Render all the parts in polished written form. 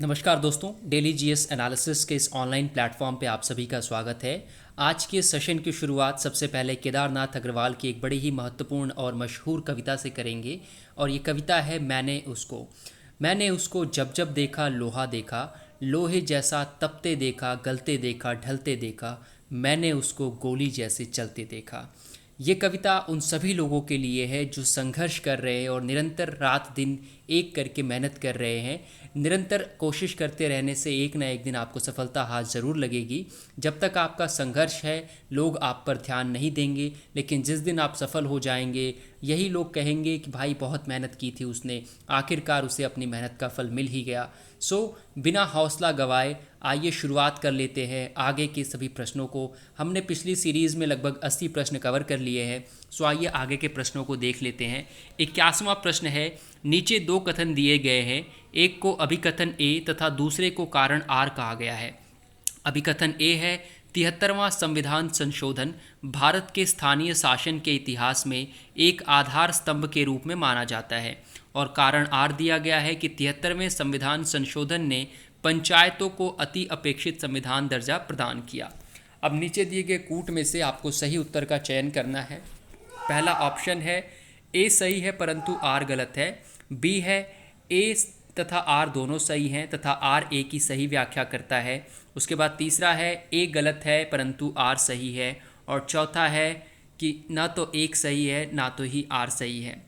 नमस्कार दोस्तों, daily GS analysis के इस ऑनलाइन प्लेटफॉर्म पे आप सभी का स्वागत है। आज के सेशन की शुरुआत सबसे पहले केदारनाथ अग्रवाल की एक बड़ी ही महत्वपूर्ण और मशहूर कविता से करेंगे और ये कविता है मैंने उसको जब जब देखा लोहा देखा, लोहे जैसा तपते देखा, गलते देखा, ढलते देखा, मैंने उसको गोली जैसे चलते देखा। ये कविता उन सभी लोगों के लिए है जो संघर्ष कर रहे हैं और निरंतर रात दिन एक करके मेहनत कर रहे हैं। निरंतर कोशिश करते रहने से एक ना एक दिन आपको सफलता हाथ ज़रूर लगेगी। जब तक आपका संघर्ष है लोग आप पर ध्यान नहीं देंगे, लेकिन जिस दिन आप सफल हो जाएंगे यही लोग कहेंगे कि भाई बहुत मेहनत की थी उसने, आखिरकार उसे अपनी मेहनत का फल मिल ही गया। बिना हौसला गवाए आइए शुरुआत कर लेते हैं आगे के सभी प्रश्नों को। हमने पिछली सीरीज़ में लगभग 80 प्रश्न कवर कर लिए हैं। आइए आगे के प्रश्नों को देख लेते हैं। 81वां प्रश्न है, नीचे दो कथन दिए गए हैं, एक को अभिकथन ए तथा दूसरे को कारण आर कहा गया है। अभिकथन ए है, 73वां संविधान संशोधन भारत के स्थानीय शासन के इतिहास में एक आधार स्तंभ के रूप में माना जाता है। और कारण आर दिया गया है कि 73वें संविधान संशोधन ने पंचायतों को अति अपेक्षित संविधान दर्जा प्रदान किया। अब नीचे दिए गए कूट में से आपको सही उत्तर का चयन करना है। पहला ऑप्शन है ए सही है परंतु आर गलत है, बी है ए तथा आर दोनों सही हैं तथा आर ए की सही व्याख्या करता है। उसके बाद तीसरा है ए गलत है परंतु आर सही है, और चौथा है कि ना तो एक सही है ना तो ही आर सही है।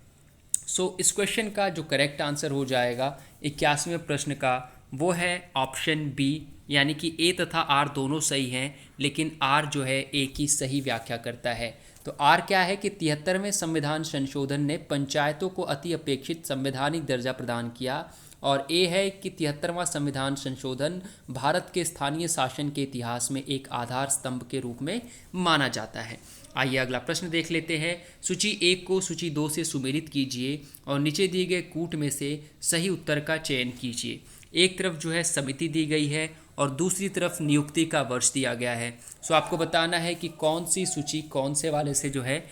इस क्वेश्चन का जो करेक्ट आंसर हो जाएगा 81वें प्रश्न का, वो है ऑप्शन बी, यानी कि ए तथा आर दोनों सही हैं लेकिन आर जो है ए की सही व्याख्या करता है। तो आर क्या है कि 73वें संविधान संशोधन ने पंचायतों को अति अपेक्षित संवैधानिक दर्जा प्रदान किया, और ए है कि 73वां संविधान संशोधन भारत के स्थानीय शासन के इतिहास में एक आधार स्तंभ के रूप में माना जाता है। आइए अगला प्रश्न देख लेते हैं। सूची 1 को सूची 2 से सुमेलित कीजिए और नीचे दिए गए कूट में से सही उत्तर का चयन कीजिए। एक तरफ जो है समिति दी गई है और दूसरी तरफ नियुक्ति का वर्ष दिया गया है। आपको बताना है कि कौन सी सूची कौन से वाले से जो है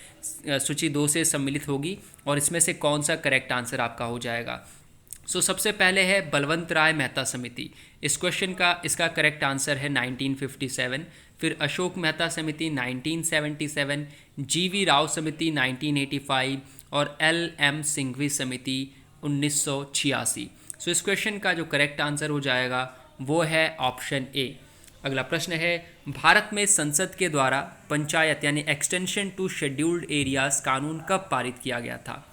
सूची 2 से सम्मिलित होगी और इसमें से कौन सा करेक्ट आंसर आपका हो जाएगा। सबसे पहले है बलवंत राय मेहता समिति। इस क्वेश्चन का इसका करेक्ट आंसर है 1957। फिर अशोक मेहता समिति 1977, जीवी राव समिति 1985 और एल एम सिंघवी समिति 1986। इस क्वेश्चन का जो करेक्ट आंसर हो जाएगा वो है ऑप्शन ए। अगला प्रश्न है, भारत में संसद के द्वारा पंचायत यानी एक्सटेंशन टू शेड्यूल्ड एरियाज कानून कब पारित किया गया था।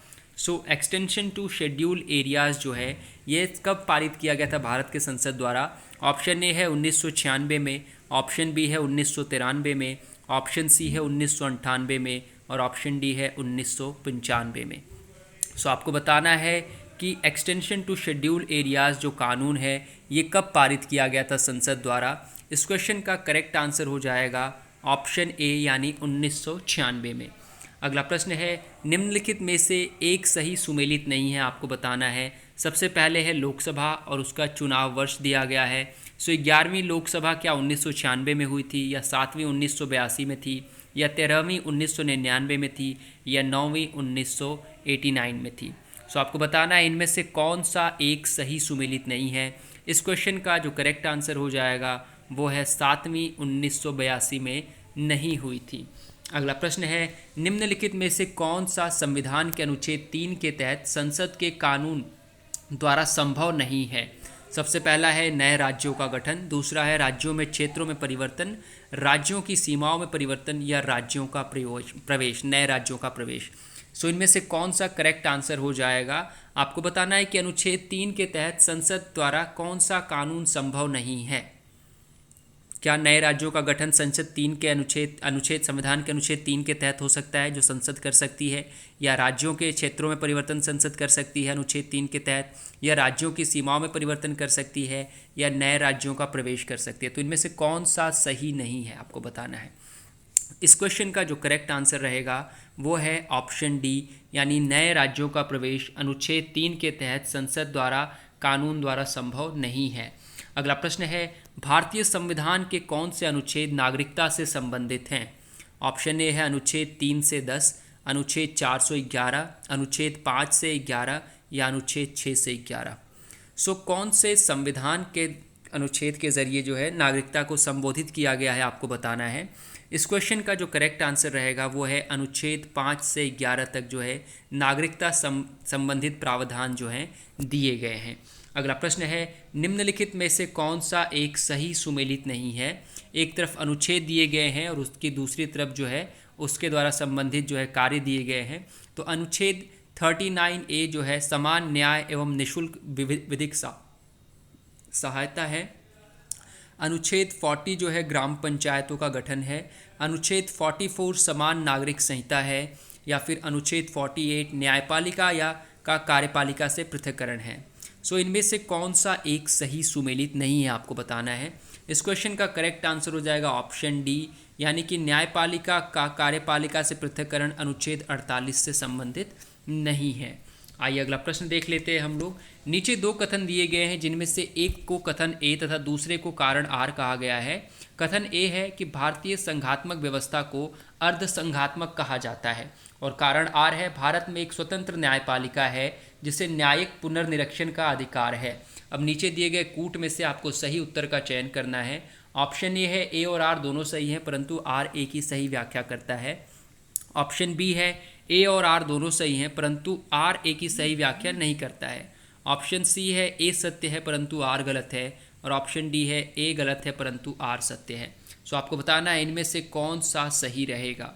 एक्सटेंशन टू शेड्यूल एरियाज़ जो है ये कब पारित किया गया था भारत के संसद द्वारा। ऑप्शन ए है 1996 में, ऑप्शन बी है 1993 में, ऑप्शन सी है 1998 में और ऑप्शन डी है 1995 में। आपको बताना है कि एक्सटेंशन टू शेड्यूल एरियाज़ जो कानून है ये कब पारित किया गया था संसद द्वारा। इस क्वेश्चन का करेक्ट आंसर हो जाएगा ऑप्शन ए यानी 1996 में। अगला प्रश्न है, निम्नलिखित में से एक सही सुमेलित नहीं है, आपको बताना है। सबसे पहले है लोकसभा और उसका चुनाव वर्ष दिया गया है। 11वीं लोकसभा क्या 1996 में हुई थी, या 7वीं 1982 में थी, या 13वीं 1999 में थी, या 9वीं 1989 में थी। आपको बताना है इनमें से कौन सा एक सही सुमेलित नहीं है। इस क्वेश्चन का जो करेक्ट आंसर हो जाएगा वो है 7वीं 1982 में नहीं हुई थी। अगला प्रश्न है, निम्नलिखित में से कौन सा संविधान के अनुच्छेद 3 के तहत संसद के कानून द्वारा संभव नहीं है। सबसे पहला है नए राज्यों का गठन, दूसरा है राज्यों में क्षेत्रों में परिवर्तन, राज्यों की सीमाओं में परिवर्तन, या राज्यों का प्रवेश, नए राज्यों का प्रवेश। इनमें से कौन सा करेक्ट आंसर हो जाएगा। आपको बताना है कि अनुच्छेद 3 के तहत संसद द्वारा कौन सा कानून संभव नहीं है। क्या नए राज्यों का गठन संसद 3 के अनुच्छेद संविधान के अनुच्छेद 3 के तहत हो सकता है जो संसद कर सकती है, या राज्यों के क्षेत्रों में परिवर्तन संसद कर सकती है अनुच्छेद 3 के तहत, या राज्यों की सीमाओं में परिवर्तन कर सकती है, या नए राज्यों का प्रवेश कर सकती है। तो इनमें से कौन सा सही नहीं है आपको बताना है। इस क्वेश्चन का जो करेक्ट आंसर रहेगा वो है ऑप्शन डी, यानी नए राज्यों का प्रवेश अनुच्छेद 3 के तहत संसद द्वारा कानून द्वारा संभव नहीं है। अगला प्रश्न है, भारतीय संविधान के कौन से अनुच्छेद नागरिकता से संबंधित हैं। ऑप्शन ए है अनुच्छेद 3 से 10, अनुच्छेद 411, अनुच्छेद 5 से 11 या अनुच्छेद 6 से 11। सो कौन से संविधान के अनुच्छेद के ज़रिए जो है नागरिकता को संबोधित किया गया है आपको बताना है। इस क्वेश्चन का जो करेक्ट आंसर रहेगा वो है अनुच्छेद 5 से 11 तक जो है नागरिकता संबंधित प्रावधान जो हैं दिए गए हैं। अगला प्रश्न है निम्नलिखित में से कौन सा एक सही सुमेलित नहीं है। एक तरफ अनुच्छेद दिए गए हैं और उसकी दूसरी तरफ जो है उसके द्वारा संबंधित जो है कार्य दिए गए हैं। तो अनुच्छेद 39A जो है समान न्याय एवं निःशुल्क विधिक सहायता है। अनुच्छेद 40 जो है ग्राम पंचायतों का गठन है। अनुच्छेद 44 समान नागरिक संहिता है। या फिर अनुच्छेद 48 न्यायपालिका या का कार्यपालिका से पृथक्करण है। सो इनमें से कौन सा एक सही सुमेलित नहीं है आपको बताना है। इस क्वेश्चन का करेक्ट आंसर हो जाएगा ऑप्शन डी, यानी कि न्यायपालिका का कार्यपालिका से पृथक्करण अनुच्छेद 48 से संबंधित नहीं है। आइए अगला प्रश्न देख लेते हैं हम लोग। नीचे दो कथन दिए गए हैं जिनमें से एक को कथन ए तथा दूसरे को कारण आर कहा गया है। कथन ए है कि भारतीय संघात्मक व्यवस्था को अर्ध संघात्मक कहा जाता है और कारण आर है भारत में एक स्वतंत्र न्यायपालिका है जिसे न्यायिक पुनर्निरीक्षण का अधिकार है। अब नीचे दिए गए कूट में से आपको सही उत्तर का चयन करना है। ऑप्शन ए है ए और आर दोनों सही हैं परंतु आर ए की सही व्याख्या करता है। ऑप्शन बी है ए और आर दोनों सही हैं परंतु आर ए की सही व्याख्या नहीं करता है। ऑप्शन सी है ए सत्य है परंतु आर गलत है। और ऑप्शन डी है ए गलत है परंतु आर सत्य है। सो आपको बताना है इनमें से कौन सा सही रहेगा।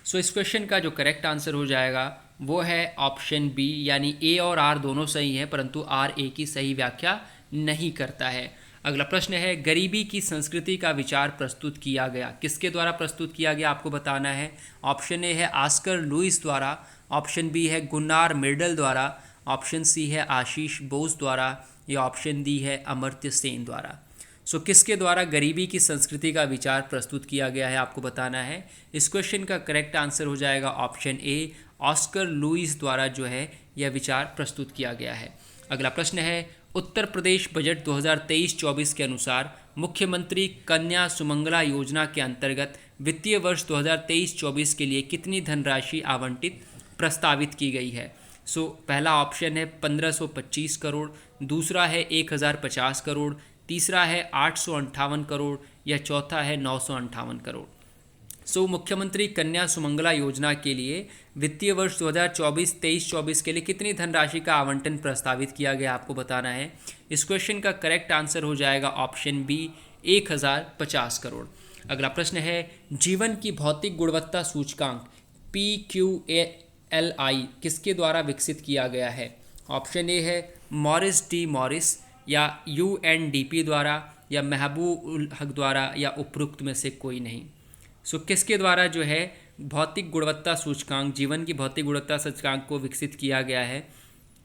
सो इस क्वेश्चन का जो करेक्ट आंसर हो जाएगा वो है ऑप्शन बी, यानी ए और आर दोनों सही हैं परंतु आर ए की सही व्याख्या नहीं करता है। अगला प्रश्न है गरीबी की संस्कृति का विचार प्रस्तुत किया गया, किसके द्वारा प्रस्तुत किया गया आपको बताना है। ऑप्शन ए है ऑस्कर लुईस द्वारा। ऑप्शन बी है गुन्नार मिर्डल द्वारा। ऑप्शन सी है आशीष बोस द्वारा। या ऑप्शन डी है अमर्त्य सेन द्वारा। सो किसके द्वारा गरीबी की संस्कृति का विचार प्रस्तुत किया गया है आपको बताना है। इस क्वेश्चन का करेक्ट आंसर हो जाएगा ऑप्शन ए, ऑस्कर लुईस द्वारा जो है यह विचार प्रस्तुत किया गया है। अगला प्रश्न है उत्तर प्रदेश बजट 2023-24 के अनुसार मुख्यमंत्री कन्या सुमंगला योजना के अंतर्गत वित्तीय वर्ष 2023-24 के लिए कितनी धनराशि आवंटित प्रस्तावित की गई है। सो पहला ऑप्शन है 1525 करोड़, दूसरा है 1050 करोड़, तीसरा है 858 करोड़ या चौथा है 958 करोड़। सो मुख्यमंत्री कन्या सुमंगला योजना के लिए वित्तीय वर्ष 2024-23-24 के लिए कितनी धनराशि का आवंटन प्रस्तावित किया गया आपको बताना है। इस क्वेश्चन का करेक्ट आंसर हो जाएगा ऑप्शन बी, 1050 करोड़। अगला प्रश्न है जीवन की भौतिक गुणवत्ता सूचकांक PQALI किसके द्वारा विकसित किया गया है। ऑप्शन ए है मॉरिस डी मॉरिस या UNDP द्वारा या महबूब उल हक द्वारा या उपरोक्त में से कोई नहीं। सो किसके द्वारा जो है भौतिक गुणवत्ता सूचकांक, जीवन की भौतिक गुणवत्ता सूचकांक को विकसित किया गया है।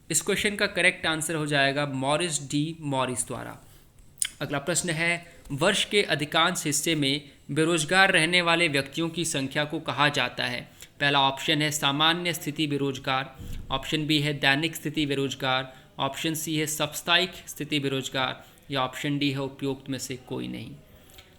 इस क्वेश्चन का करेक्ट आंसर हो जाएगा मॉरिस डी मॉरिस द्वारा। अगला प्रश्न है वर्ष के अधिकांश हिस्से में बेरोजगार रहने वाले व्यक्तियों की संख्या को कहा जाता है। पहला ऑप्शन है सामान्य स्थिति बेरोजगार। ऑप्शन बी है दैनिक स्थिति बेरोजगार। ऑप्शन सी है साप्ताहिक स्थिति बेरोजगार या ऑप्शन डी है उपयुक्त में से कोई नहीं।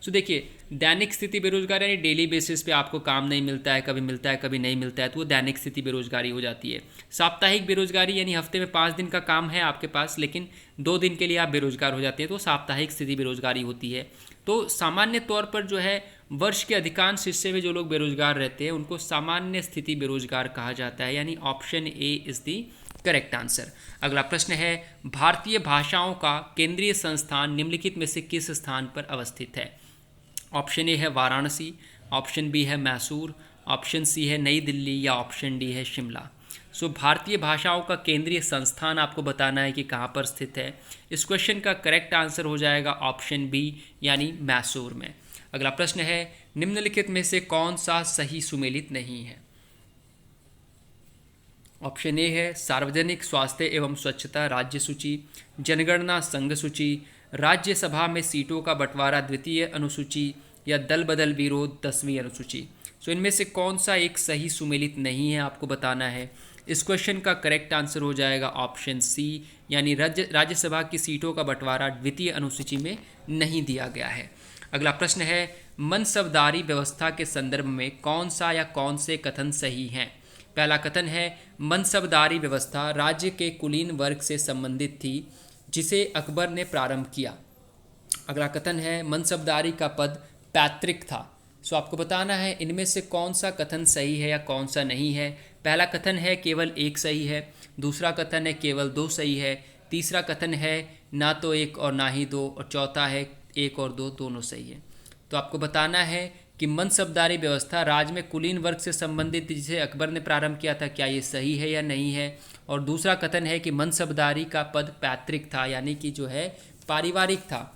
सो देखिए दैनिक स्थिति बेरोजगार यानी डेली बेसिस पे आपको काम नहीं मिलता है, कभी मिलता है कभी नहीं मिलता है, तो वो दैनिक स्थिति बेरोजगारी हो जाती है। साप्ताहिक बेरोजगारी यानी हफ्ते में 5 दिन का काम है आपके पास लेकिन 2 दिन के लिए आप बेरोजगार हो जाते हैं, तो साप्ताहिक स्थिति बेरोजगारी होती है। तो सामान्य तौर पर जो है वर्ष के अधिकांश हिस्से में जो लोग बेरोजगार रहते हैं उनको सामान्य स्थिति बेरोजगार कहा जाता है, यानी option A is the correct answer. अगला प्रश्न है भारतीय भाषाओं का केंद्रीय संस्थान निम्नलिखित में से किस स्थान पर अवस्थित है। ऑप्शन ए है वाराणसी, ऑप्शन बी है मैसूर, ऑप्शन सी है नई दिल्ली या ऑप्शन डी है शिमला। सो भारतीय भाषाओं का केंद्रीय संस्थान आपको बताना है कि कहाँ पर स्थित है। इस क्वेश्चन का करेक्ट आंसर हो जाएगा ऑप्शन बी, यानी मैसूर में। अगला प्रश्न है निम्नलिखित में से कौन सा सही सुमेलित नहीं है। ऑप्शन ए है सार्वजनिक स्वास्थ्य एवं स्वच्छता राज्य सूची, जनगणना संघ सूची, राज्यसभा में सीटों का बंटवारा द्वितीय अनुसूची या दल बदल विरोध 10वीं अनुसूची। सो इनमें से कौन सा एक सही सुमेलित नहीं है आपको बताना है। इस क्वेश्चन का करेक्ट आंसर हो जाएगा ऑप्शन सी, यानी राज्यसभा की सीटों का बंटवारा द्वितीय अनुसूची में नहीं दिया गया है। अगला प्रश्न है मनसबदारी व्यवस्था के संदर्भ में कौन सा या कौन से कथन सही हैं। पहला कथन है मनसबदारी व्यवस्था राज्य के कुलीन वर्ग से संबंधित थी जिसे अकबर ने प्रारंभ किया। अगला कथन है मनसबदारी का पद पैतृक था। सो आपको बताना है इनमें से कौन सा कथन सही है या कौन सा नहीं है। पहला कथन है केवल एक सही है, दूसरा कथन है केवल दो सही है, तीसरा कथन है ना तो एक और ना ही दो, और चौथा है एक और दो दोनों सही है। तो आपको बताना है कि मनसबदारी व्यवस्था राज्य में कुलीन वर्ग से संबंधित जिसे अकबर ने प्रारंभ किया था, क्या ये सही है या नहीं है। और दूसरा कथन है कि मनसबदारी का पद पैतृक था, यानी कि जो है पारिवारिक था।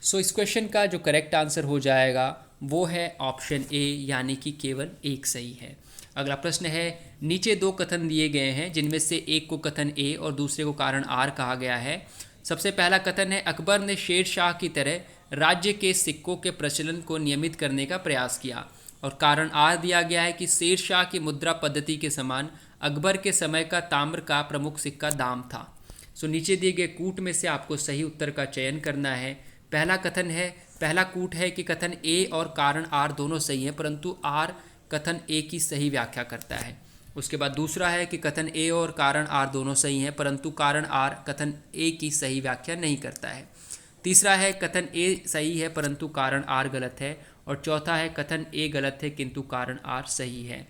सो इस क्वेश्चन का जो करेक्ट आंसर हो जाएगा वो है ऑप्शन ए, यानी कि केवल एक सही है। अगला प्रश्न है नीचे दो कथन दिए गए हैं जिनमें से एक को कथन ए और दूसरे को कारण आर कहा गया है। सबसे पहला कथन है अकबर ने शेर शाह की तरह राज्य के सिक्कों के प्रचलन को नियमित करने का प्रयास किया, और कारण आर दिया गया है कि शेर शाह की मुद्रा पद्धति के समान अकबर के समय का ताम्र का प्रमुख सिक्का दाम था। सो नीचे दिए गए कूट में से आपको सही उत्तर का चयन करना है। पहला कथन है, पहला कूट है कि कथन ए और कारण आर दोनों सही हैं, परंतु आर कथन ए की सही व्याख्या करता है। उसके बाद दूसरा है कि कथन ए और कारण आर दोनों सही हैं, परंतु कारण आर कथन ए की सही व्याख्या नहीं करता है। तीसरा है कथन ए सही है परंतु कारण आर गलत है, और चौथा है कथन ए गलत है किंतु कारण आर सही है।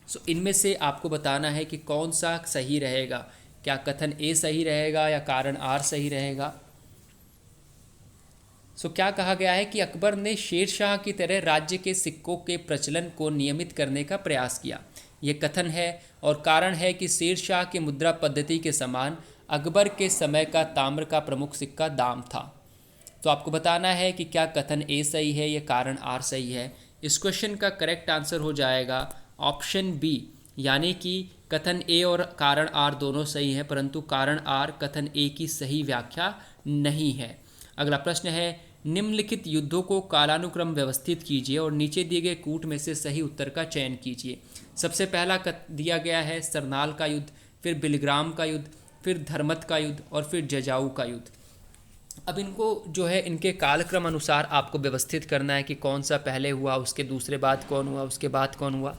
सो इनमें से आपको बताना है कि कौन सा सही रहेगा, क्या कथन ए सही रहेगा या कारण आर सही रहेगा। सो क्या कहा गया है कि अकबर ने शेर शाह की तरह राज्य के सिक्कों के प्रचलन को नियमित करने का प्रयास किया, ये कथन है, और कारण है कि शेर शाह की मुद्रा पद्धति के समान अकबर के समय का ताम्र का प्रमुख सिक्का दाम था। तो आपको बताना है कि क्या कथन ए सही है या कारण आर सही है। इस क्वेश्चन का करेक्ट आंसर हो जाएगा ऑप्शन बी, यानी कि कथन ए और कारण आर दोनों सही हैं, परंतु कारण आर कथन ए की सही व्याख्या नहीं है। अगला प्रश्न है निम्नलिखित युद्धों को कालानुक्रम व्यवस्थित कीजिए और नीचे दिए गए कूट में से सही उत्तर का चयन कीजिए। सबसे पहला दिया गया है सरनाल का युद्ध, फिर बिलग्राम का युद्ध, फिर धर्मत का युद्ध और फिर जजाऊ का युद्ध। अब इनको जो है इनके कालक्रम अनुसार आपको व्यवस्थित करना है कि कौन सा पहले हुआ, उसके दूसरे बाद कौन हुआ, उसके बाद कौन हुआ।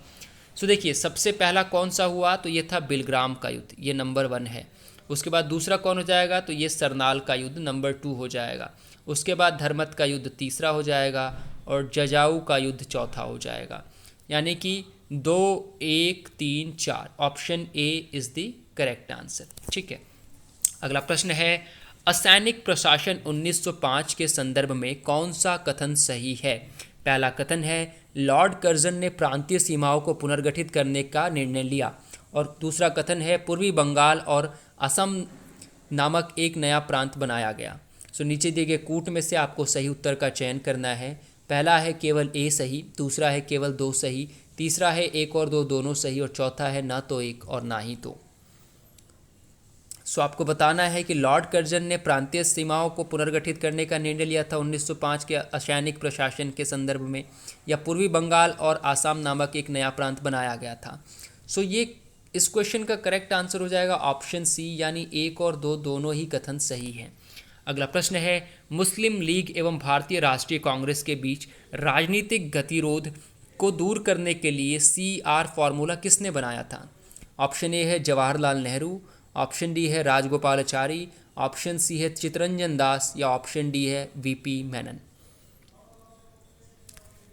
सो देखिए सबसे पहला कौन सा हुआ, तो ये था बिलग्राम का युद्ध, ये नंबर 1 है। उसके बाद दूसरा कौन हो जाएगा, तो ये सरनाल का युद्ध नंबर 2 हो जाएगा। उसके बाद धर्मत का युद्ध तीसरा हो जाएगा और जजाऊ का युद्ध चौथा हो जाएगा। यानी कि 2, 1, 3, 4 option A is the correct answer. ठीक है। अगला प्रश्न है असैनिक प्रशासन 1905 के संदर्भ में कौन सा कथन सही है। पहला कथन है लॉर्ड कर्जन ने प्रांतीय सीमाओं को पुनर्गठित करने का निर्णय लिया, और दूसरा कथन है पूर्वी बंगाल और असम नामक एक नया प्रांत बनाया गया। सो नीचे दिए गए कूट में से आपको सही उत्तर का चयन करना है। पहला है केवल ए सही, दूसरा है केवल 2 सही, तीसरा है 1 और 2 दोनों सही, और चौथा है ना तो 1 और ना ही 2। सो आपको बताना है कि लॉर्ड कर्जन ने प्रांतीय सीमाओं को पुनर्गठित करने का निर्णय लिया था 1905 के असैनिक प्रशासन के संदर्भ में, या पूर्वी बंगाल और आसाम नामक एक नया प्रांत बनाया गया था। सो ये इस क्वेश्चन का करेक्ट आंसर हो जाएगा ऑप्शन सी, यानी 1 और 2 दोनों ही कथन सही हैं। अगला प्रश्न है मुस्लिम लीग एवं भारतीय राष्ट्रीय कांग्रेस के बीच राजनीतिक गतिरोध को दूर करने के लिए CR फॉर्मूला किसने बनाया था। ऑप्शन ए है जवाहरलाल नेहरू, ऑप्शन डी है राजगोपालाचारी, ऑप्शन सी है चितरंजन दास, या ऑप्शन डी है VP मेनन।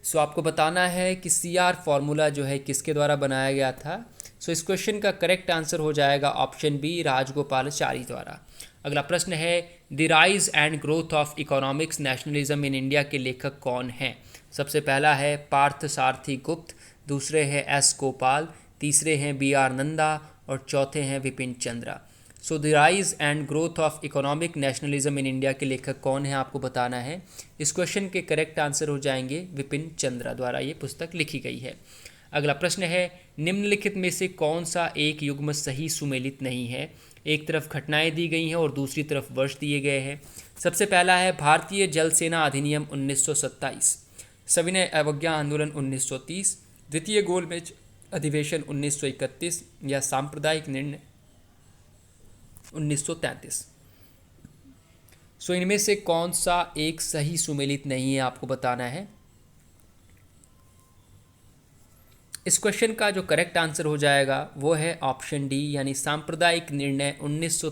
सो आपको बताना है कि CR फॉर्मूला जो है किसके द्वारा बनाया गया था। सो इस क्वेश्चन का करेक्ट आंसर हो जाएगा ऑप्शन बी, राजगोपालाचारी द्वारा। अगला प्रश्न है the rise and growth of economics nationalism in India के लेखक कौन हैं। सबसे पहला है पार्थ सारथी गुप्त, दूसरे हैं S गोपाल, तीसरे हैं BR नंदा और चौथे हैं Vipin Chandra. So the rise and growth of economic nationalism in India के लेखक कौन है आपको बताना है। इस क्वेश्चन के करेक्ट आंसर हो जाएंगे विपिन चंद्रा द्वारा ये पुस्तक लिखी गई है। अगला प्रश्न है निम्नलिखित में से कौन सा एक युग्म सही सुमेलित नहीं है। एक तरफ घटनाएं दी गई हैं और दूसरी तरफ वर्ष दिए गए हैं। सबसे पहला है भारतीय जल सेना अधिनियम 1927, सविनय अवज्ञा आंदोलन 1930, द्वितीय गोलमेज अधिवेशन 1931, या सांप्रदायिक निर्णय 1933। सो इनमें से कौन सा एक सही सुमेलित नहीं है आपको बताना है। इस क्वेश्चन का जो करेक्ट आंसर हो जाएगा वो है ऑप्शन डी, यानी सांप्रदायिक निर्णय 1943